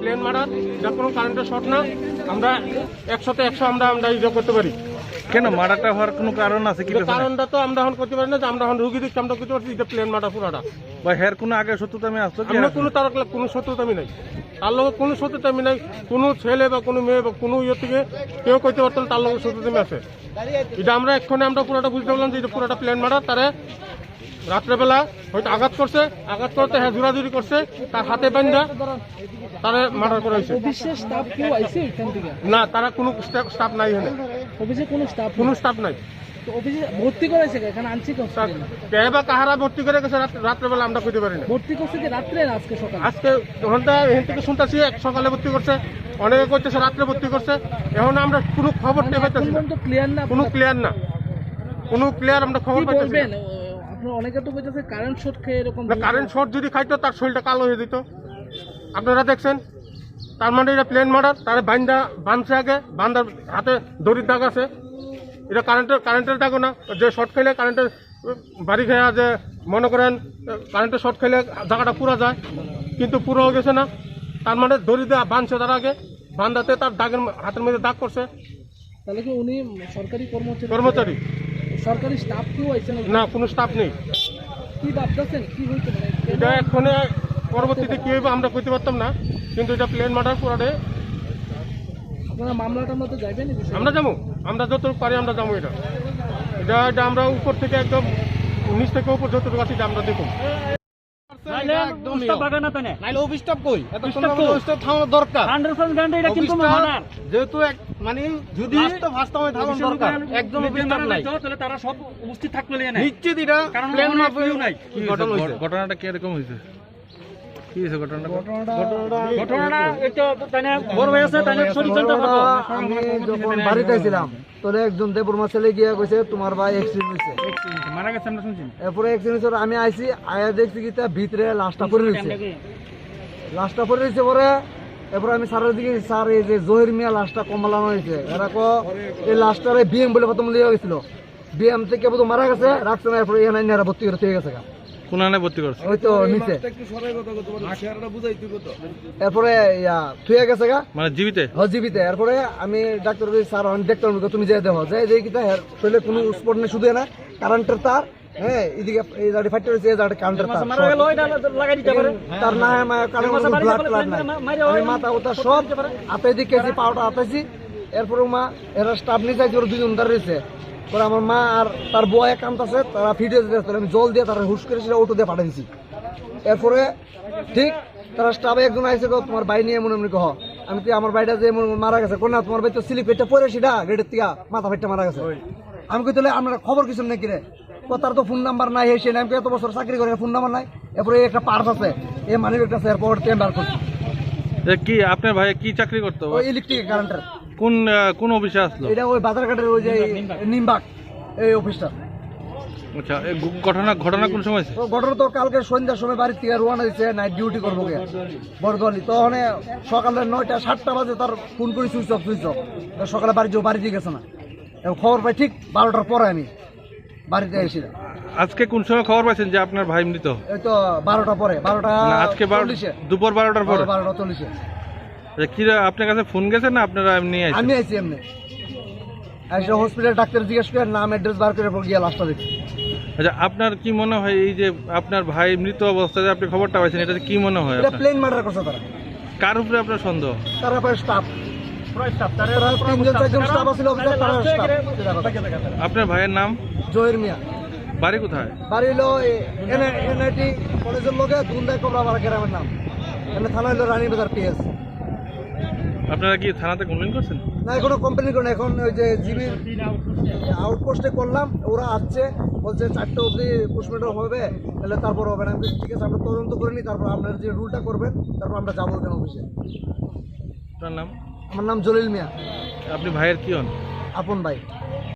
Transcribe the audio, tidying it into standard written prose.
Plane মারার যা কোনো কারেন্টের শর্ট না, আমরা 100-তে 100 আমরা ইয়ে করতে পারি। কেন মারাটা হওয়ার কোনো কারণ আছে কি? কারণটা তো আমরা এখন করতে পারি না, যে আমরা এখন রুগী দিচ্ছি, আমরা করতে পারছি প্লেন মারা পুরাটা। বা হের কোনো আগে শত্রুতামি আসতো? আমরা কোনো তার কোনো শত্রুতামি নাই, তার লোক কোনো শত্রুতামি নাই। কোনো ছেলে বা কোনো মেয়ে বা কোনো ইয়ে থেকে কেউ করতে পারতো না তার লোক শত্রুতামি আছে। এটা আমরা এক্ষণে আমরা পুরোটা বুঝতে পারলাম যে এটা পুরোটা প্লেন মারা। তারা রাত্রেবেলা হয়তো আঘাত করতে হ্যাঁ জোরাজুরি করছে, তার হাতে বান্ধা তারা মার্ডার করা হয়েছে। না, তারা কোনো স্টাফ নাই এখানে, অফিসে কোনো স্টাফ নাই। অফিসে ভর্তি করেছে এখানে আনছি কে বা কাহারা ভর্তি করে গেছে রাত্রেবেলা আমরা করতে পারি না। ভর্তি করছে যে রাত্রে না আজকে সকালে? আজকে ঘন্টা এখান থেকে শুনতেছি সকালে ভর্তি করছে, অনেকে করতেছে রাত্রে ভর্তি করছে। এখন আমরা কোনো খবর নিয়ে পাইতেছি না, ক্লিয়ার না, কোনো ক্লিয়ার আমরা খবর পাইতেছি না। আপনারা অনেকে তো বলতেছে কারেন্ট শর্ট খেয়ে এরকম। কারেন্ট শর্ট যদি খাইতো তার শরীরটা কালো হয়ে যেত, আপনারা দেখছেন। তার মানে এটা প্লেন মার্ডার। তারা বাঁধছে আগে, বান্ধার হাতে দড়ির দাগ আছে। এটা কারেন্টের দাগও না, যে শর্ট খেলে কারেন্টের বাড়ি খেয়া, যে মনে করেন কারেন্টের শর্ট খেলে জায়গাটা পুরা যায়, কিন্তু পুরো হয়ে গেছে না। তার মানে দড়ি দেওয়া বাঁধছে তার আগে, বান্ধাতে তার দাগের হাতের মধ্যে দাগ করছে। তাহলে কি উনি সরকারি কর্মচারী? সরকারি স্টাফ কেউ আছে না, কোনো স্টাফ নেই। কি ভাবতেছেন কি হইতে পারে এটা এক্ষণে পরবর্তীতে কি হইবে আমরা করতে পারতাম না, কিন্তু এটা প্লেন মার্ডার পুরাটে। আপনারা মামলাটা মতো যাবেন? আমরা যাবো, আমরা যতটুকু পারি আমরা যাবো। এটা আমরা উপর থেকে একদম নিচ থেকে উপর যতটুকু আছি আমরা দেখুন। যেহেতু মানে যদি তারা সব উপস্থিত থাকলে নিশ্চিত এটা ঘটনাটা কিরকম হয়েছে? কি হয়েছে ঘটনাটা? আমি যখন বাড়িতে ছিলাম তোরে একজন দেবর্মা ছেলে গিয়া কইছে তোমার ভাই অ্যাক্সিডেন্ট হয়েছে, মারা গেছে। আমরা শুনছি এরপরে অ্যাক্সিডেন্ট হয়েছে, আমি আইছি আয়া দেখছি কি ভিতরে লাশটা পড়ে রয়েছে। পরে এরপরে আমি স্যারের দিকে, স্যার এই যে জহির মিয়া লাশটা কমলানো হয়েছে, এরা এই লাশটারে বিএম বলে প্রথম লিয়ে গেছিল, বিএম থেকে বোধ মারা গেছে, রাখছে না। এরপরে এখানে ভর্তি করে থেকে গেছে, ভর্তি করছে ওই তো নিচে। এরপরে থুয়ে গেছে গা, মানে জীবিতে। এরপরে আমি ডাক্তার স্যার দেখতে তুমি যে দেখো যে দেখি শরীরে কোনো স্পট নেই, শুধু না কারেন্টের তার, হ্যাঁ এদিকে এই জায়গাটা ফাইট হয়েছে, এই জায়গাটা কারেন্টের তার, তার না ব্লাড নাই। আমি মাথা ওটা সব হাতে দিকেছি, পাওটা হাতেছি। এরপরে মা এরা স্টাফ নিয়ে যাই, দুজন দাঁড়িয়ে রয়েছে। পরে আমার মা আর তার বয় কান্ত আছে, তারা ফিটে যেতে, আমি জল দিয়ে তারা হুশ করে অটো দিয়ে পাঠিয়ে দিচ্ছি। এরপরে ঠিক তারা স্টাফে একজন আইসে, তোমার বাই নিয়ে মনে মনে কহ, আমি তো আমার বাড়িটা যে মারা গেছে, কোন না তোমার বাড়ি তো স্লিপ পেটটা পরে সেটা গেটের থেকে মাথা পেটটা মারা গেছে। আমি কই তাহলে আপনারা খবর কিছু নাকি রে? তার তো ফোন নাম্বার নাই, সে আমি এত বছর চাকরি করে ফোন নাম্বার নাই। এরপরে একটা পার্স আছে, এই মানি ব্যাগটা আছে, এরপর টেম্বার করছি। কি আপনার ভাই কি চাকরি করতো? ওই ইলেকট্রিক কারেন্টের। কোন অফিসে আসলো? এটা ওই বাজারঘাটের ওই যে নিমবাগ এই অফিসটা। আচ্ছা, ঘটনা কোন সময়? ঘটনা তো কালকে সন্ধ্যার সময় বাড়ি থেকে রওনা দিচ্ছে, নাইট ডিউটি করবো বরদলি। তখন সকালে 9টা-7টা বাজে তার ফোন করে সুইচ অফ। সকালে বাড়ি দিয়ে গেছে না, খবর পাই ঠিক 12টার পরে আমি বাড়িতে এসে। আজকে কোন সময় খবর পাইছেন যে আপনার ভাই মৃত? এই তো 12টা পরে, 12টা আজকে দুপুর 12টার পরে, 12:40। কি আপনার কাছে ফোন গেছে না আপনারা এমনি? আমি আইছি এমনি আইসা হসপিটাল ডাক্তার জিজ্ঞেস করে নাম অ্যাড্রেস বার করে গিয়ে লাশটা দেখি। আচ্ছা, আপনার কি মনে হয় এই যে আপনার ভাই মৃত অবস্থায় আপনি খবরটা পাইছেন, এটা কি মনে হয়? এটা প্লেন মার্ডার করছে তারা। কার উপরে আপনার সন্দেহ? তার উপরে স্টাফ, তারা 3-4জন স্টাফ আছে, আপনার ভাইয়ের নাম? জহির মিয়া। বাড়ি কোথায়? বাড়ি হলো এনআইটি কলেজের লোকে দুন্দাই কোবরাপাড়া গ্রামের নাম। থানা হলো রানীবাজার পিএস। আপনারা কি থানাতে কমপ্লেন করছেন? না এখনো কমপ্লেন করে না, এখন ওই যে জিবির আউটপোস্টে করলাম, ওরা আসছে বলছে 4টা অবধি পোস্টমর্টম হবে, তাহলে তারপর হবে না। আমি বলছি, ঠিক আছে আমরা তদন্ত করে নিই, তারপর আপনার যে রুলটা করবেন তারপর আমরা যাবো কেন অফিসে। আপনার নাম? আমার নাম জলিল মিয়া, আপনি ভাইয়ের কি হন? আপন ভাই।